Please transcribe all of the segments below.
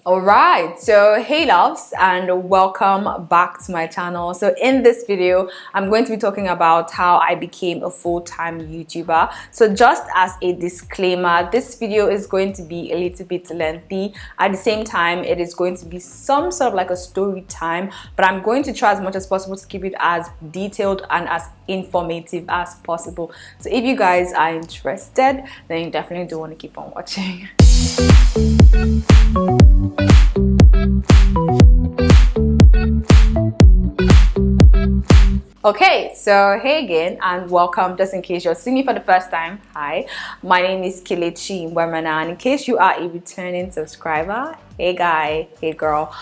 All right, so hey loves, and welcome back to my channel. So in this video I'm going to be talking about how I became a full-time YouTuber. So just as a disclaimer, this video is going to be a little bit lengthy. At the same time, it is going to be some sort of like a story time, but I'm going to try as much as possible to keep it as detailed and as informative as possible. So if you guys are interested, then you definitely do want to keep on watching. Okay, so hey again and welcome. Just in case you're seeing me for the first time, hi, my name is Kelechi Mbwemana, and in case you are a returning subscriber, hey guy, hey girl,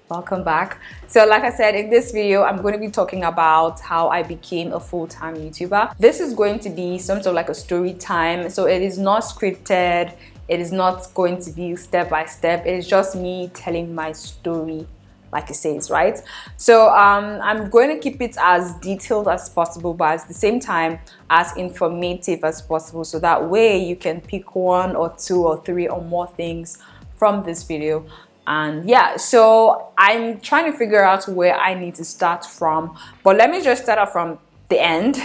welcome back. So like I said, in this video I'm going to be talking about how I became a full-time YouTuber. This is going to be some sort of like a story time, so it is not scripted, it is not going to be step by step, it is just me telling my story, like it says, right? So I'm going to keep it as detailed as possible, but at the same time as informative as possible, so that way you can pick one or two or three or more things from this video. And yeah, so I'm trying to figure out where I need to start from, but let me just start off from the end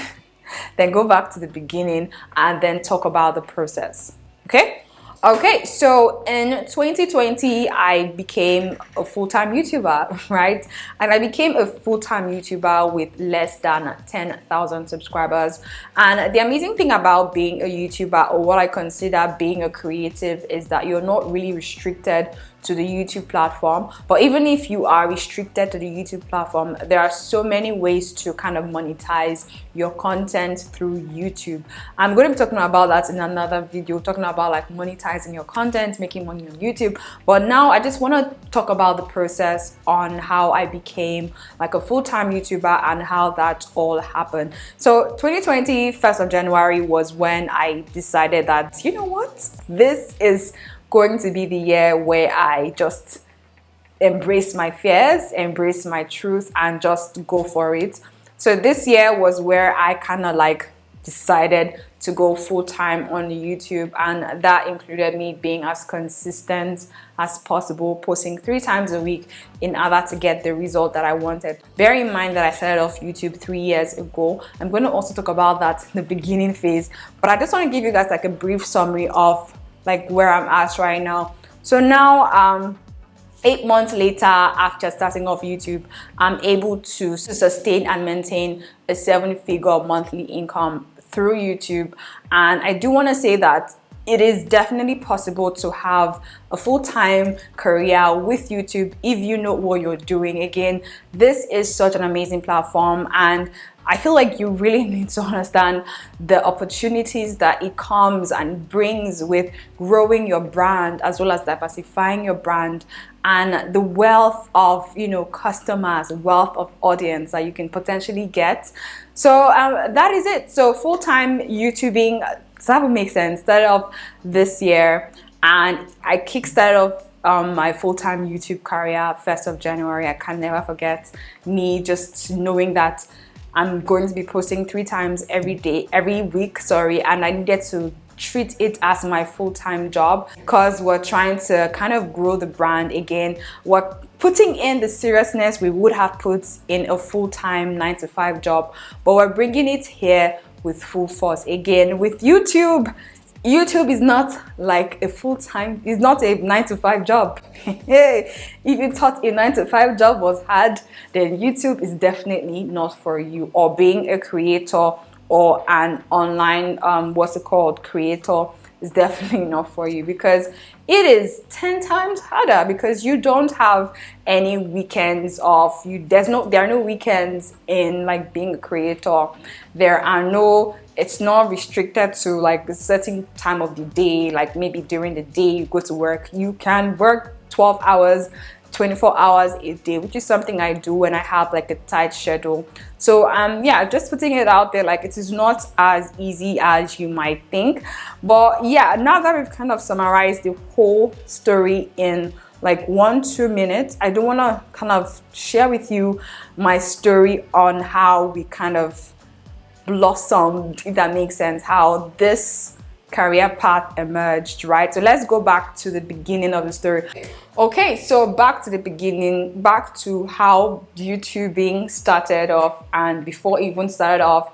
then go back to the beginning and then talk about the process. Okay, so in 2020, I became a full-time YouTuber, right? And I became a full-time YouTuber with less than 10,000 subscribers. And the amazing thing about being a YouTuber, or what I consider being a creative, is that you're not really restricted to the YouTube platform. But even if you are restricted to the YouTube platform, there are so many ways to kind of monetize your content through YouTube. I'm going to be talking about that in another video, talking about like monetizing your content, making money on YouTube. But now I just want to talk about the process on how I became like a full-time YouTuber and how that all happened. So 2020, 1st of January was when I decided that, you know what, this is going to be the year where I just embrace my fears, embrace my truth, and just go for it. So this year was where I kind of like decided to go full-time on YouTube, and that included me being as consistent as possible, posting 3 times a week in order to get the result that I wanted. Bear in mind that I started off YouTube 3 years ago. I'm going to also talk about that in the beginning phase, but I just want to give you guys like a brief summary of like where I'm at right now. So now 8 months later after starting off YouTube, I'm able to sustain and maintain a 7-figure monthly income through YouTube. And I do want to say that it is definitely possible to have a full-time career with YouTube if you know what you're doing. Again, this is such an amazing platform, and I feel like you really need to understand the opportunities that it comes and brings with growing your brand, as well as diversifying your brand, and the wealth of, you know, customers, wealth of audience that you can potentially get. So that is it. So full-time YouTubing, does that make sense? Started off this year, and I kickstarted off my full-time YouTube career 1st of January. I can never forget me just knowing that I'm going to be posting 3 times every week, and I needed to treat it as my full-time job because we're trying to kind of grow the brand again. We're putting in the seriousness we would have put in a full-time 9-to-5 job, but we're bringing it here with full force again with YouTube. YouTube is not like a full-time, it's not a 9-to-5 job. Hey, if you thought a 9-to-5 job was hard, then YouTube is definitely not for you. Or being a creator or an online creator is definitely not for you, because it is 10 times harder, because you don't have any weekends off. There are no weekends in like being a creator. It's not restricted to like a certain time of the day, like maybe during the day you go to work. You can work 12 hours, 24 hours a day, which is something I do when I have like a tight schedule. So yeah, just putting it out there, like it is not as easy as you might think. But yeah, now that we've kind of summarized the whole story in like 1-2 minutes, I do want to kind of share with you my story on how we kind of blossomed, if that makes sense, how this career path emerged, right? So let's go back to the beginning of the story. Okay, so back to the beginning, back to how YouTubing started off, and before it even started off,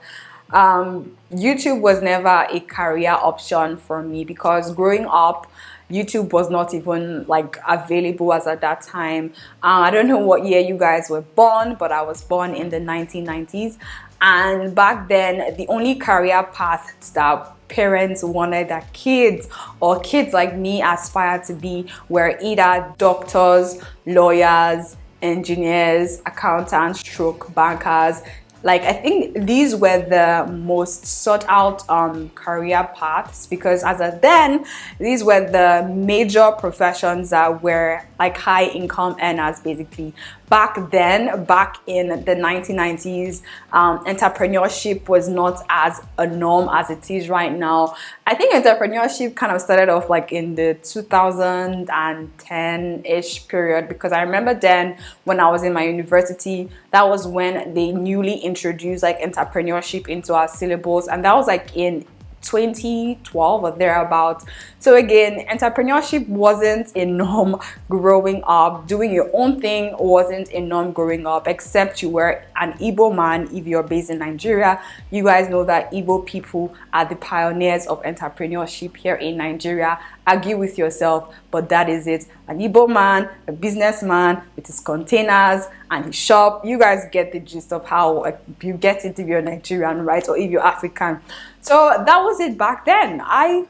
YouTube was never a career option for me because growing up, YouTube was not even like available as at that time. I don't know what year you guys were born, but I was born in the 1990s, and back then the only career paths that parents wanted their kids, or kids like me aspired to be, were either doctors, lawyers, engineers, accountants, stroke bankers. Like, I think these were the most sought out career paths, because as of then, these were the major professions that were like high income earners basically. Back then, back in the 1990s, entrepreneurship was not as a norm as it is right now. I think entrepreneurship kind of started off like in the 2010-ish period, because I remember then when I was in my university, that was when they newly introduced like entrepreneurship into our syllabus, and that was like in 2012 or thereabout. So again, entrepreneurship wasn't a norm growing up. Doing your own thing wasn't a norm growing up, except you were an Igbo man. If you're based in Nigeria, you guys know that Igbo people are the pioneers of entrepreneurship here in Nigeria. Argue with yourself, but that is it. An Igbo man, a businessman with his containers and his shop. You guys get the gist of how you get it if you're Nigerian, right? Or if you're African. So that was it back then.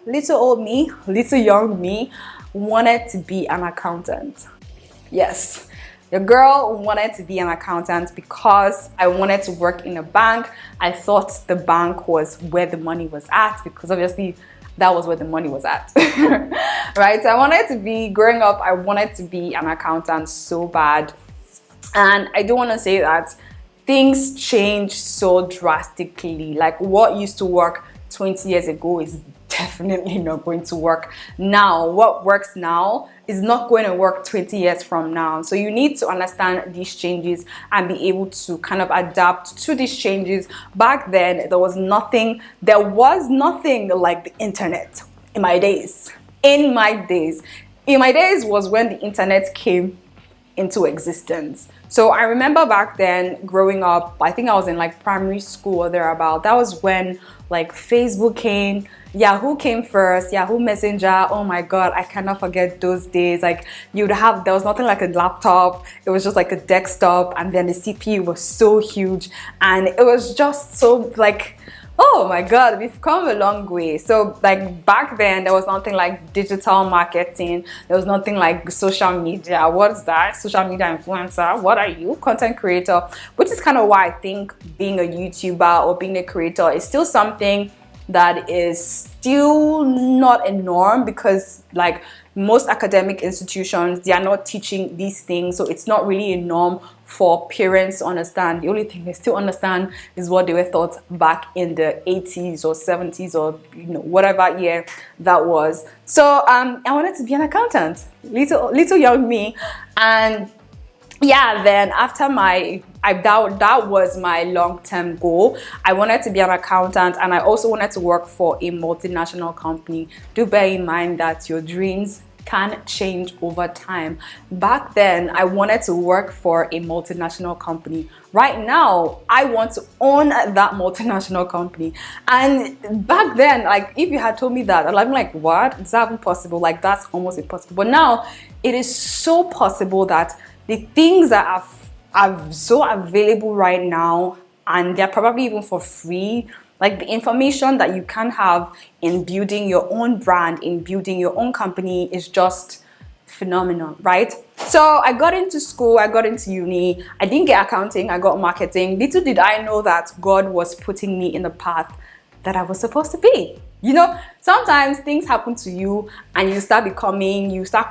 Little old me, little young me, wanted to be an accountant. Yes, the girl wanted to be an accountant because I wanted to work in a bank. I thought the bank was where the money was at, because obviously that was where the money was at. Right? So growing up, I wanted to be an accountant so bad. And I do want to say that things change so drastically. Like, what used to work 20 years ago is definitely not going to work now. What works now is not going to work 20 years from now. So you need to understand these changes and be able to kind of adapt to these changes. Back then, there was nothing like the internet in my days. In my days was when the internet came into existence. So I remember back then growing up, I think I was in like primary school or thereabout. That was when like Facebook came, Yahoo came first, Yahoo Messenger. Oh my God, I cannot forget those days. Like, there was nothing like a laptop. It was just like a desktop, and then the CPU was so huge, and it was just so like, oh my God, we've come a long way. So like back then, there was nothing like digital marketing. There was nothing like social media. What's that? Social media influencer. What are you? Content creator. Which is kind of why I think being a YouTuber or being a creator is still something that is still not a norm, because like most academic institutions, they are not teaching these things. So it's not really a norm for parents to understand. The only thing they still understand is what they were taught back in the 80s or 70s or whatever year that was. So I wanted to be an accountant, little young me. And yeah, then after that was my long-term goal. I wanted to be an accountant, and I also wanted to work for a multinational company. Do bear in mind that your dreams can change over time. Back then, I wanted to work for a multinational company. Right now, I want to own that multinational company. And back then, like, if you had told me that, I'm like, what? Is that even possible? Like, that's almost impossible. But now, it is so possible that the things that are so available right now, and they're probably even for free, like the information that you can have in building your own brand, in building your own company, is just phenomenal, right? So I got into school, I got into uni, I didn't get accounting, I got marketing. Little did I know that God was putting me in the path that I was supposed to be. Sometimes things happen to you and you start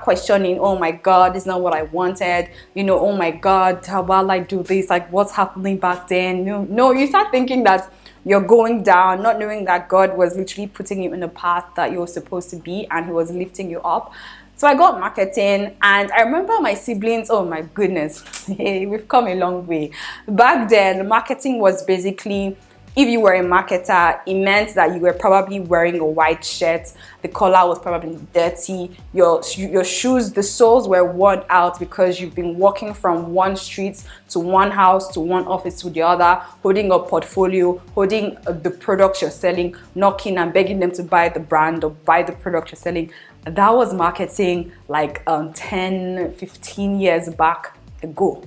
questioning, oh my God, this is not what I wanted. Oh my God, how will I do this? Like, what's happening back then? No, you start thinking that you're going down, not knowing that God was literally putting you in the path that you were supposed to be, and He was lifting you up. So I got marketing, and I remember my siblings, oh my goodness, hey, we've come a long way. Back then, marketing was basically If you were a marketer, it meant that you were probably wearing a white shirt, the collar was probably dirty, your shoes, the soles were worn out because you've been walking from one street to one house to one office to the other, holding a portfolio, holding the products you're selling, knocking and begging them to buy the brand or buy the product you're selling. That was marketing like 10, 15 years back ago.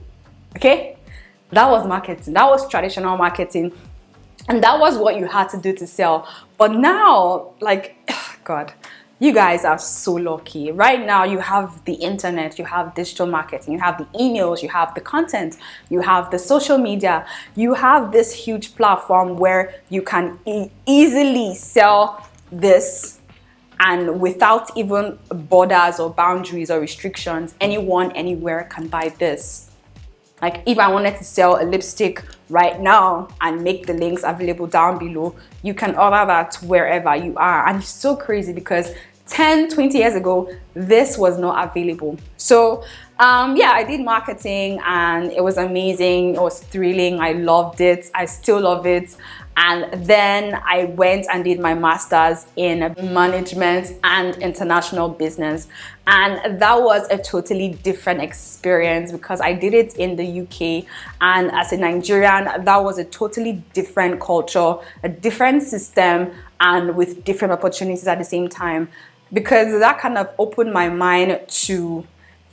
Okay? That was marketing. That was traditional marketing. And that was what you had to do to sell. But now, like, God, you guys are so lucky. Right now, you have the internet, you have digital marketing, you have the emails, you have the content, you have the social media, you have this huge platform where you can easily sell this, and without even borders or boundaries or restrictions, anyone, anywhere can buy this. Like if I wanted to sell a lipstick right now and make the links available down below, you can order that wherever you are. And it's so crazy because 10, 20 years ago, this was not available. So yeah, I did marketing and it was amazing. It was thrilling. I loved it. I still love it. And then I went and did my master's in management and international business. And that was a totally different experience because I did it in the UK. And as a Nigerian, that was a totally different culture, a different system, and with different opportunities at the same time. Because that kind of opened my mind to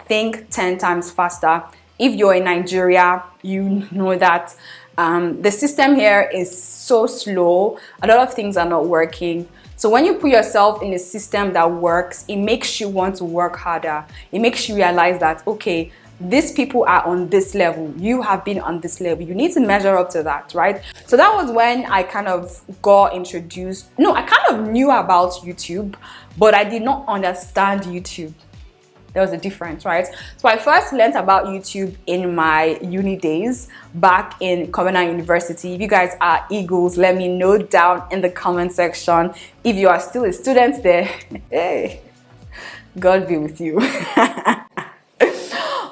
think 10 times faster. If you're in Nigeria, you know that the system here is so slow. A lot of things are not working. So when you put yourself in a system that works, it makes you want to work harder. It makes you realize that, okay, these people are on this level. You have been on this level. You need to measure up to that, right? So that was when I kind of got introduced. No, I kind of knew about YouTube, but I did not understand YouTube. There was a difference, right? So I first learned about YouTube in my uni days back in Canon University. If you guys are Eagles, let me know down in the comment section. If you are still a student there, hey, God be with you.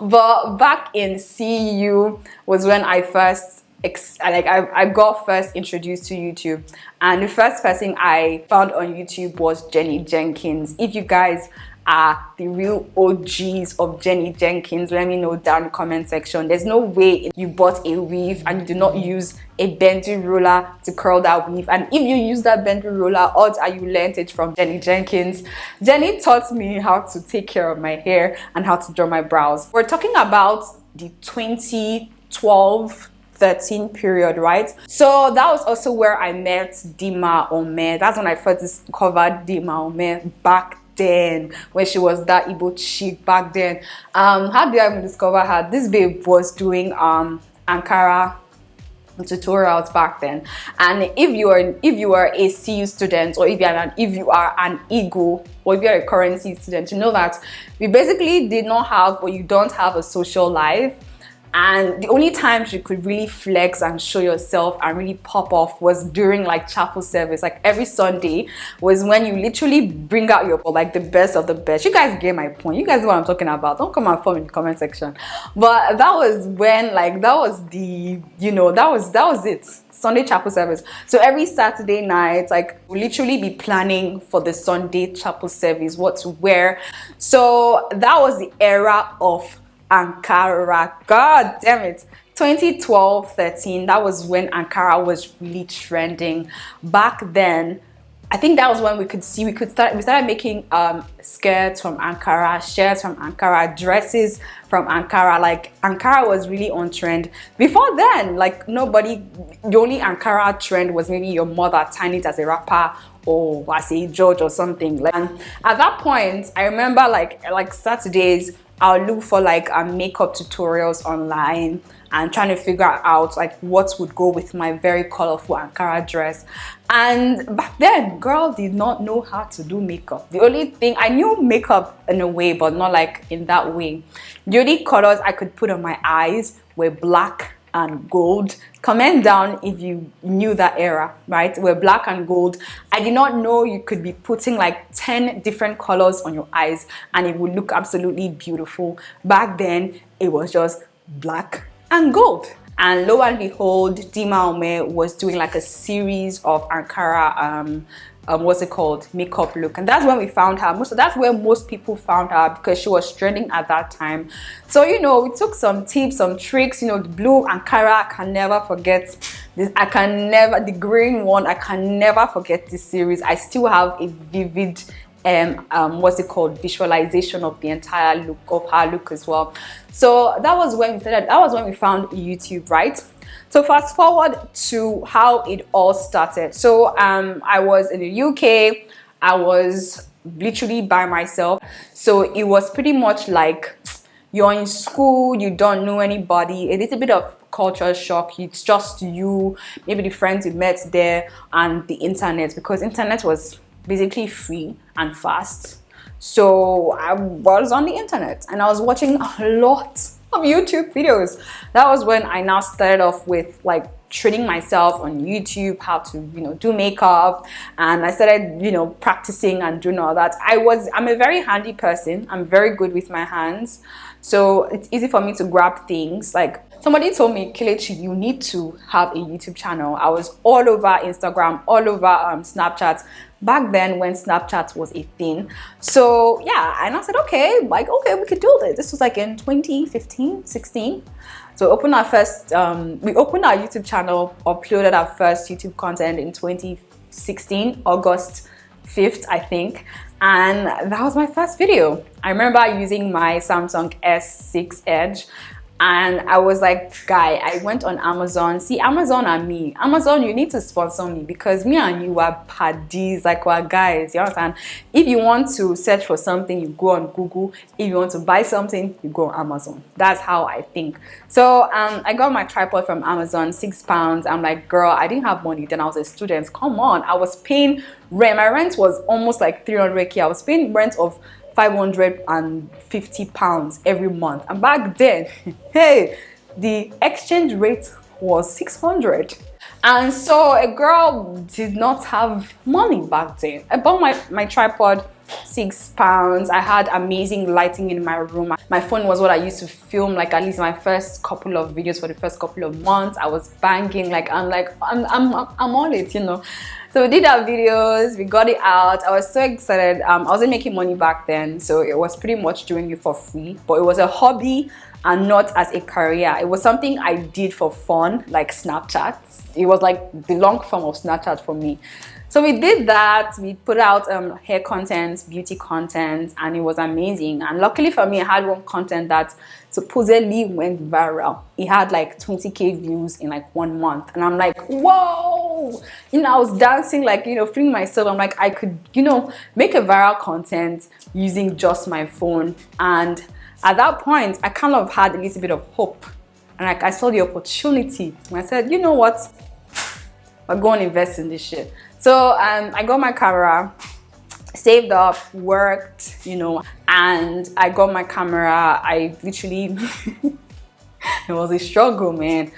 But back in CU was when I first I got first introduced to YouTube, and the first person I found on YouTube was Jenny Jenkins. If you guys are the real OGs of Jenny Jenkins, let me know down in the comment section. There's no way you bought a weave and you do not use a bendy roller to curl that weave. And if you use that bendy roller, odds are you learned it from Jenny Jenkins. Jenny taught me how to take care of my hair and how to draw my brows. We're talking about the 2012-13 period, right? So that was also where I met Dima Ome. That's when I first discovered Dima Ome back then, when she was that Igbo chick back then. How did I even discover her? This babe was doing Ankara tutorials back then. And if you are a CU student, or if you are an Igbo, or if you're a currency student, you know that we basically did not have, or you don't have, a social life. And the only times you could really flex and show yourself and really pop off was during like chapel service. Like every Sunday was when you literally bring out your, like, the best of the best. You guys get my point. You guys know what I'm talking about. Don't come and form in the comment section. But that was when, like, that was the, you know, that was it. Sunday chapel service. So every Saturday night, like, we'll literally be planning for the Sunday chapel service, what to wear. So that was the era of Ankara. God damn it. 2012-13, that was when Ankara was really trending. Back then, I think that was when we started making skirts from Ankara, shirts from Ankara, dresses from Ankara. Like, Ankara was really on trend. Before then, like, nobody, the only Ankara trend was maybe your mother tying it as a wrapper or as a George or something. Like, and at that point, I remember like Saturdays, I'll look for like makeup tutorials online and trying to figure out like what would go with my very colorful Ankara dress. And back then, girl did not know how to do makeup. The only thing, I knew makeup in a way, but not like in that way. The only colors I could put on my eyes were black and gold. Comment down if you knew that era, right? Were black and gold. I did not know you could be putting like 10 different colors on your eyes and it would look absolutely beautiful. Back then, it was just black and gold. and lo and behold, Dima Ome was doing like a series of Ankara what's it called, makeup look, and that's when we found her. That's where most people found her, because she was trending at that time. So you know, we took some tips, some tricks. You know, the blue Ankara, I can never forget this. The green one, I can never forget this series. I still have a vivid what's it called, visualization of the entire look of her look as well. So that was when we started. That was when we found YouTube, right? So fast forward to how it all started. So I was in the UK. I was literally by myself. So it was pretty much like you're in school, you don't know anybody, a little bit of culture shock. It's just you, maybe the friends you met there, and the internet, because internet was basically free and fast. So I was on the internet and I was watching a lot of YouTube videos. That was when I now started off with like training myself on YouTube, how to, you know, do makeup, and I started, you know, practicing and doing all that. I'm a very handy person. I'm very good with my hands, so it's easy for me to grab things. Like somebody told me, Kelechi, you need to have a YouTube channel. I was all over Instagram, all over Snapchat back then when Snapchat was a thing. So yeah, and I said, okay, like, okay, we could do this. This was like in 2015, 16. So we opened our YouTube channel, uploaded our first YouTube content in 2016, August 5th, I think. And that was my first video. I remember using my Samsung S6 Edge. And I was like, guy, I went on Amazon. See, Amazon and me. Amazon, you need to sponsor me, because me and you are paddies, like we're guys. You understand? If you want to search for something, you go on Google. If you want to buy something, you go on Amazon. That's how I think. So I got my tripod from Amazon, £6. I'm like, girl, I didn't have money. Then I was a student. Come on. I was paying rent. My rent was almost like 300k. I was paying rent of £550 every month, and back then, hey, the exchange rate was 600. And so a girl did not have money back then. I bought my tripod, £6. I had amazing lighting in my room. My phone was what I used to film, like at least my first couple of videos for the first couple of months. I was banging, like I'm on it, you know. So we did our videos, we got it out. I was so excited. I wasn't making money back then, so it was pretty much doing it for free. But it was a hobby and not as a career. It was something I did for fun, like Snapchat. It was like the long form of Snapchat for me. So we did that. We put out hair content, beauty content, and it was amazing. And luckily for me, I had one content that supposedly went viral. It had like 20k views in like 1 month. And I'm like, whoa! You know, I was dancing, like, you know, feeling myself. I'm like, I could, you know, make a viral content using just my phone. And at that point, I kind of had a little bit of hope. And like, I saw the opportunity. And I said, you know what? I'm going to invest in this shit. So I got my camera, saved up, worked, you know, and I got my camera. I literally, it was a struggle, man. It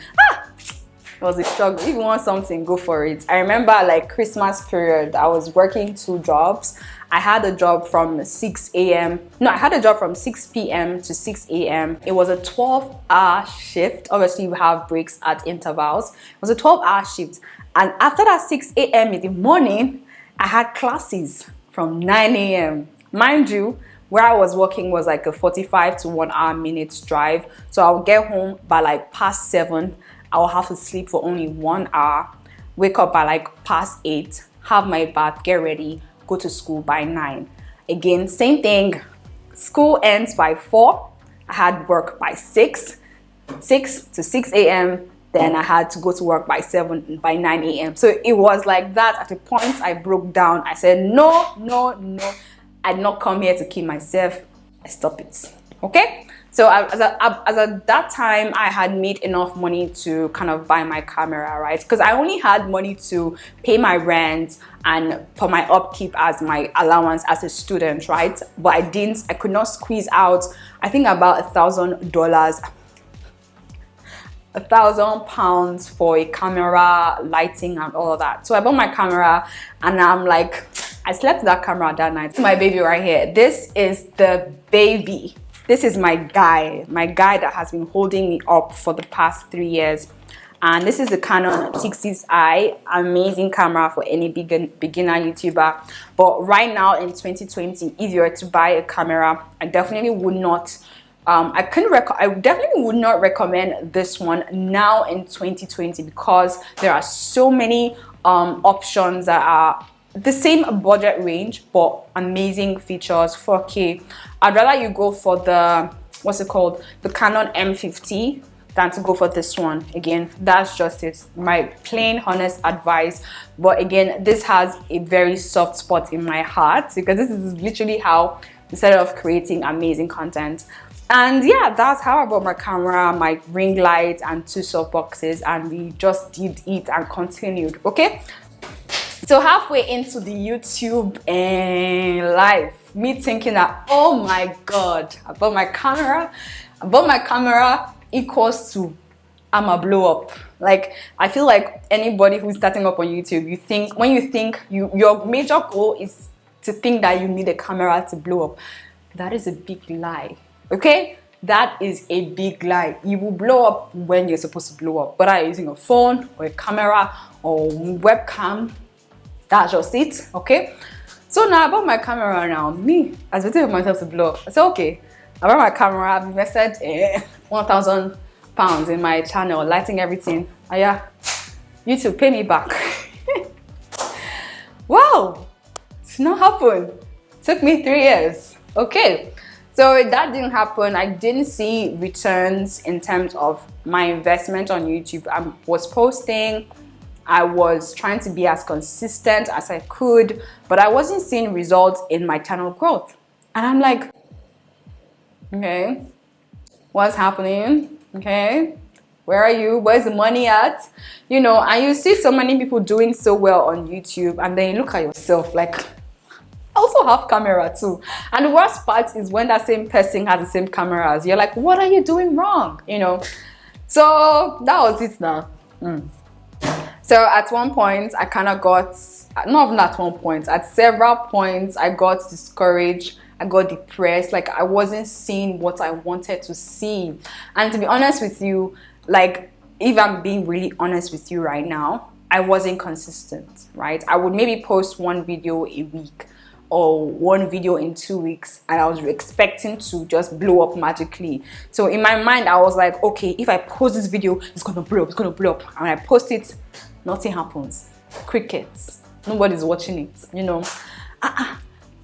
was a struggle. If you want something, go for it. I remember like Christmas period, I was working 2 jobs. I had a job from 6 a.m. No, I had a job from 6 p.m. to 6 a.m. It was a 12-hour shift. Obviously, you have breaks at intervals. It was a 12-hour shift. And after that 6 a.m. in the morning, I had classes from 9 a.m. Mind you, where I was working was like a 45 to 1 hour minutes drive. So I'll get home by like past 7. I'll have to sleep for only 1 hour, wake up by like past 8, have my bath, get ready, go to school by 9. Again, same thing. School ends by 4. I had work by 6 to 6 a.m. Then I had to go to work by 9 a.m. So it was like that. At a point, I broke down. I said, no, no, no. I did not come here to kill myself. I stop it. Okay? So as at that time, I had made enough money to kind of buy my camera, right? Because I only had money to pay my rent and for my upkeep as my allowance as a student, right? But I could not squeeze out, I think about $1,000. £1,000 for a camera, lighting, and all of that. So I bought my camera, and I'm like, I slept with that camera that night. My baby right here. This is the baby. This is my guy that has been holding me up for the past 3 years. And this is the Canon 60i, amazing camera for any beginner YouTuber. But right now in 2020, if you were to buy a camera, I definitely would not. I definitely would not recommend this one now in 2020 because there are so many options that are the same budget range but amazing features, 4K. I'd rather you go for the the Canon M50 than to go for this one. Again, that's just it, my plain honest advice. But again, this has a very soft spot in my heart because this is literally how, instead of creating amazing content. And yeah, that's how I bought my camera, my ring light, and 2 softboxes, and we just did it and continued. Okay, so halfway into the YouTube life, me thinking that, oh my god, I bought my camera equals to I'ma blow up. Like, I feel like anybody who's starting up on YouTube, when you think your major goal is to think that you need a camera to blow up, that is a big lie. Okay, that is a big lie. You will blow up when you're supposed to blow up, whether you're using a phone or a camera or webcam. That's just it. Okay, so now I bought my camera. Now me, as I tell myself to blow up, I said, okay, I bought my camera. I've invested £1,000 in my channel, lighting, everything. Oh yeah, YouTube, pay me back. Wow, it's not happened. Took me 3 years. Okay, so that didn't happen. I didn't see returns in terms of my investment on YouTube. I was posting, I was trying to be as consistent as I could, but I wasn't seeing results in my channel growth. And I'm like, okay, what's happening? Okay, where are you? Where's the money at? You know, and you see so many people doing so well on YouTube, and then you look at yourself like, I also have camera too. And the worst part is when that same person has the same camera as you. You're like, what are you doing wrong? You know, so that was it now. So at one point, I kind of got, not even at one point, at several points, I got discouraged. I got depressed. Like, I wasn't seeing what I wanted to see. And to be honest with you, like, if I'm being really honest with you right now, I wasn't consistent, right? I would maybe post 1 video a week or 1 video in 2 weeks, and I was expecting to just blow up magically. So in my mind, I was like, okay, if I post this video, it's gonna blow up, it's gonna blow up. And when I post it, nothing happens. Crickets. Nobody's watching it, you know.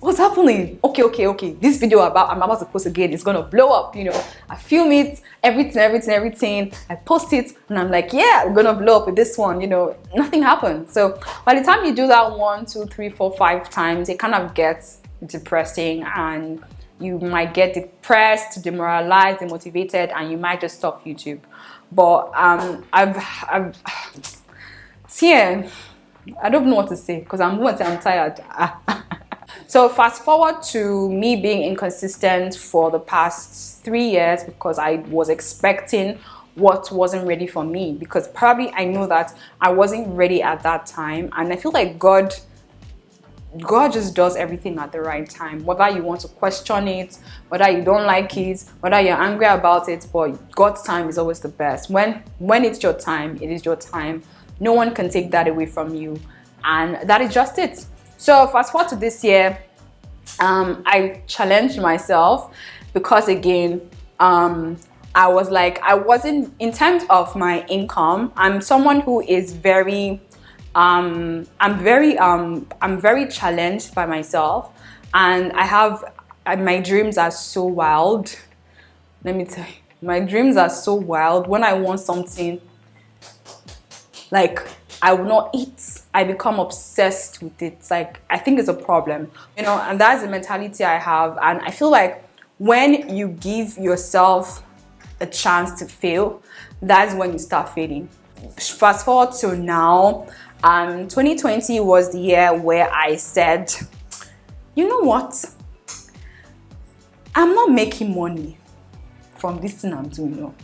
What's happening? Okay. This video I'm about to post again, it's gonna blow up, you know. I film it, everything. I post it, and I'm like, yeah, I'm gonna blow up with this one, you know. Nothing happened. So by the time you do that 1, 2, 3, 4, 5 times, it kind of gets depressing, and you might get depressed, demoralized, demotivated, and you might just stop YouTube. But yeah, I don't know what to say because I'm tired. So fast forward to me being inconsistent for the past 3 years because I was expecting what wasn't ready for me, because probably I know that I wasn't ready at that time. And I feel like God just does everything at the right time, whether you want to question it, whether you don't like it, whether you're angry about it, but God's time is always the best. When it's your time, it is your time. No one can take that away from you, and that is just it. So fast forward to this year, I challenged myself because again, I was like, I wasn't, in terms of my income, I'm someone who is very, I'm very challenged by myself, and my dreams are so wild. Let me tell you, my dreams are so wild. When I want something, like, I will not eat. I become obsessed with it. It's like, I think it's a problem, you know, and that's the mentality I have. And I feel like when you give yourself a chance to fail, that's when you start failing. Fast forward to now, 2020 was the year where I said, you know what? I'm not making money from this thing I'm doing now.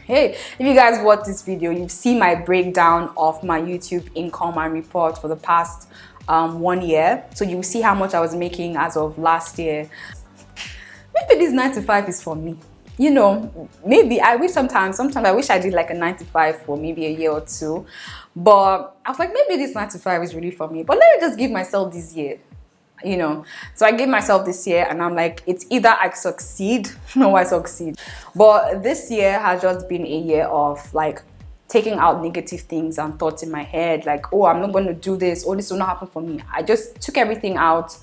Hey, if you guys watch this video, you've seen my breakdown of my YouTube income and report for the past 1 year. So you will see how much I was making as of last year. Me maybe this 9 to 5 is for me. You know, maybe I wish sometimes I wish I did like a 9 to 5 for maybe a year or two. But I was like, maybe this 9 to 5 is really for me. But let me just give myself this year. You know, so I gave myself this year, and I'm like, it's either I succeed or I succeed. But this year has just been a year of like taking out negative things and thoughts in my head, like, oh, I'm not going to do this, oh, this will not happen for me. I just took everything out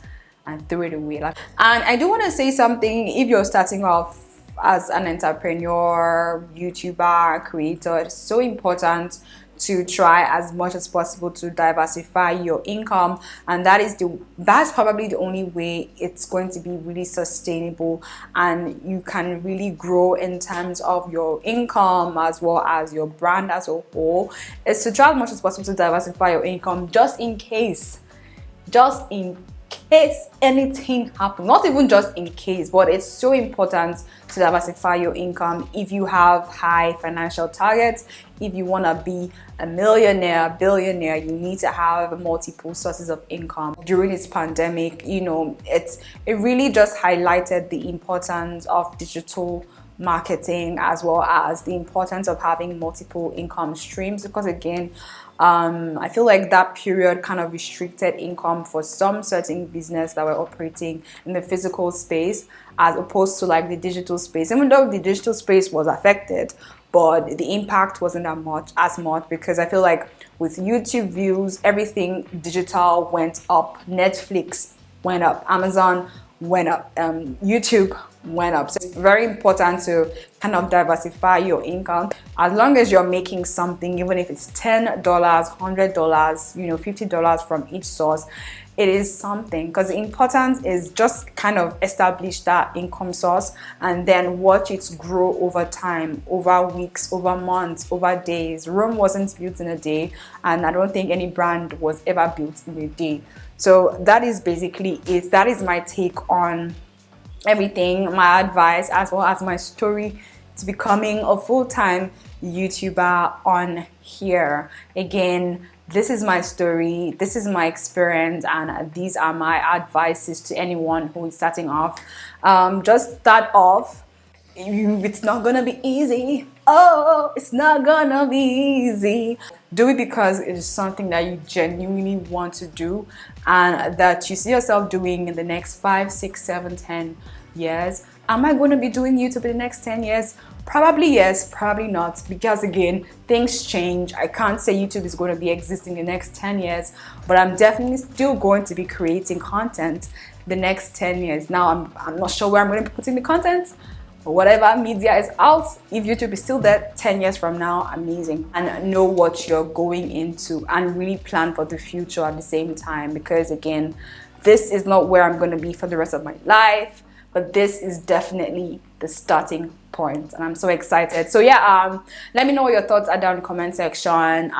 and threw it away. And I do want to say something. If you're starting off as an entrepreneur, YouTuber, creator, it's so important to try as much as possible to diversify your income, and that's probably the only way it's going to be really sustainable, and you can really grow in terms of your income as well as your brand as a whole, is to try as much as possible to diversify your income, just in case anything happens. Not even just in case, but it's so important to diversify your income. If you have high financial targets, if you want to be a millionaire, billionaire, you need to have multiple sources of income. During this pandemic, you know, it really just highlighted the importance of digital marketing, as well as the importance of having multiple income streams, because again, I feel like that period kind of restricted income for some certain business that were operating in the physical space, as opposed to like the digital space. Even though the digital space was affected, but the impact wasn't as much, because I feel like with YouTube views, everything digital went up. Netflix went up, Amazon went up, YouTube went up. So it's very important to kind of diversify your income. As long as you're making something, even if it's $10, $100, you know, $50 from each source, it is something. Because the importance is just kind of establish that income source and then watch it grow over time, over weeks, over months, over days. Rome wasn't built in a day, and I don't think any brand was ever built in a day. So that is basically it. That is my take on everything, my advice, as well as my story to becoming a full-time YouTuber on here. Again, this is my story, this is my experience, and these are my advices to anyone who is starting off. Just start off. It's not gonna be easy. Oh, it's not gonna be easy. Do it because it is something that you genuinely want to do, and that you see yourself doing in the next 5, 6, 7, 10 years. Am I going to be doing YouTube in the next 10 years? Probably yes, probably not, because again, things change. I can't say YouTube is going to be existing in the next 10 years, but I'm definitely still going to be creating content the next 10 years. Now, I'm not sure where I'm going to be putting the content, but whatever media is out, if YouTube is still there 10 years from now, amazing. And know what you're going into and really plan for the future at the same time, because again, this is not where I'm going to be for the rest of my life, but this is definitely the starting point, and I'm so excited. So yeah, let me know what your thoughts are down in the comment section.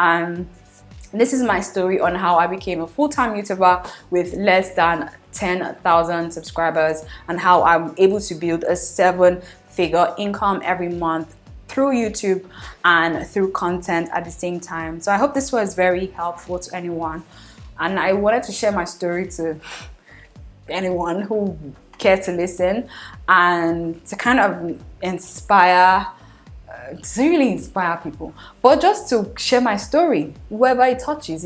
This is my story on how I became a full-time YouTuber with less than 10,000 subscribers, and how I'm able to build a 7-figure income every month through YouTube and through content at the same time. So I hope this was very helpful to anyone, and I wanted to share my story to anyone who care to listen, and to kind of inspire, to really inspire people, but just to share my story. Whoever it touches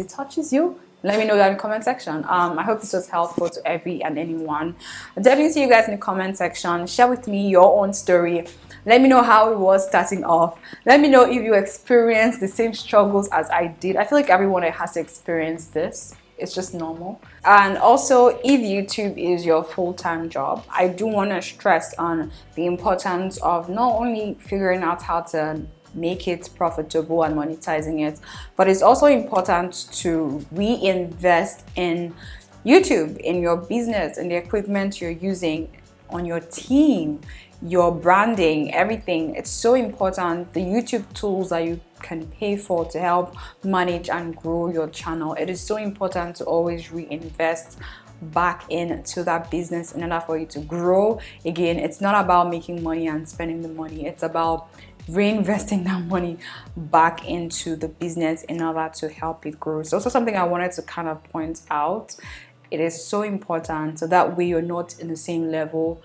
you. Let me know that in the comment section. I hope this was helpful to every and anyone. I'll definitely see you guys in the comment section. Share with me your own story. Let me know how it was starting off. Let me know if you experienced the same struggles as I did. I feel like everyone has to experience this. It's just normal. And also, if YouTube is your full-time job, I do want to stress on the importance of not only figuring out how to make it profitable and monetizing it, but it's also important to reinvest in YouTube, in your business, in the equipment you're using, on your team, your branding, everything. It's so important. The YouTube tools that you can pay for to help manage and grow your channel. It is so important to always reinvest back into that business in order for you to grow. Again, it's not about making money and spending the money. It's about reinvesting that money back into the business in order to help it grow. It's also something I wanted to kind of point out. It is so important, so that way you're not in the same level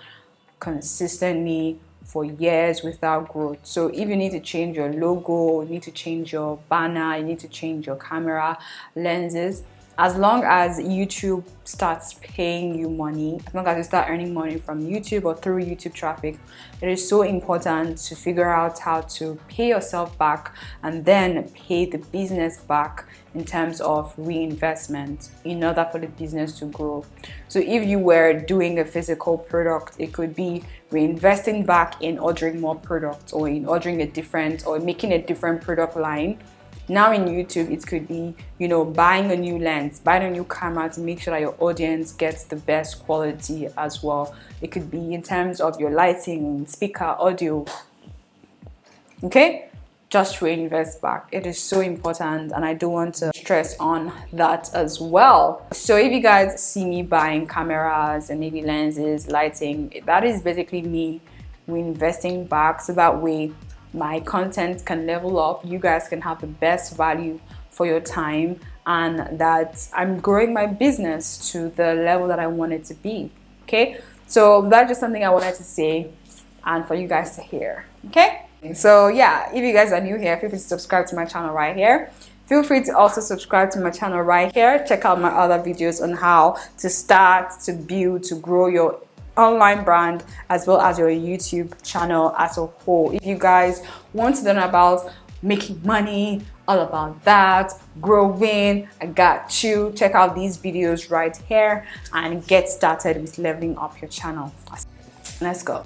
consistently for years without growth. So if you need to change your logo, you need to change your banner, you need to change your camera lenses, as long as YouTube starts paying you money, as long as you start earning money from YouTube or through YouTube traffic, it is so important to figure out how to pay yourself back and then pay the business back in terms of reinvestment in order for the business to grow. So if you were doing a physical product, it could be reinvesting back in ordering more products or in ordering a different or making a different product line. Now in YouTube, it could be, buying a new lens, buying a new camera to make sure that your audience gets the best quality as well. It could be in terms of your lighting, speaker, audio. Okay? Just reinvest back. It is so important, and I do want to stress on that as well. So if you guys see me buying cameras and maybe lenses, lighting, that is basically me reinvesting back, so that way my content can level up, you guys can have the best value for your time, and that I'm growing my business to the level that I want it to be. Okay, so that's just something I wanted to say and for you guys to hear. Okay, so yeah, if you guys are new here, feel free to subscribe to my channel right here. Feel free to also subscribe to my channel right here. Check out my other videos on how to start, to build, to grow your online brand as well as your YouTube channel as a whole. If you guys want to learn about making money, all about that, growing, I got you. Check out these videos right here and get started with leveling up your channel. Let's go.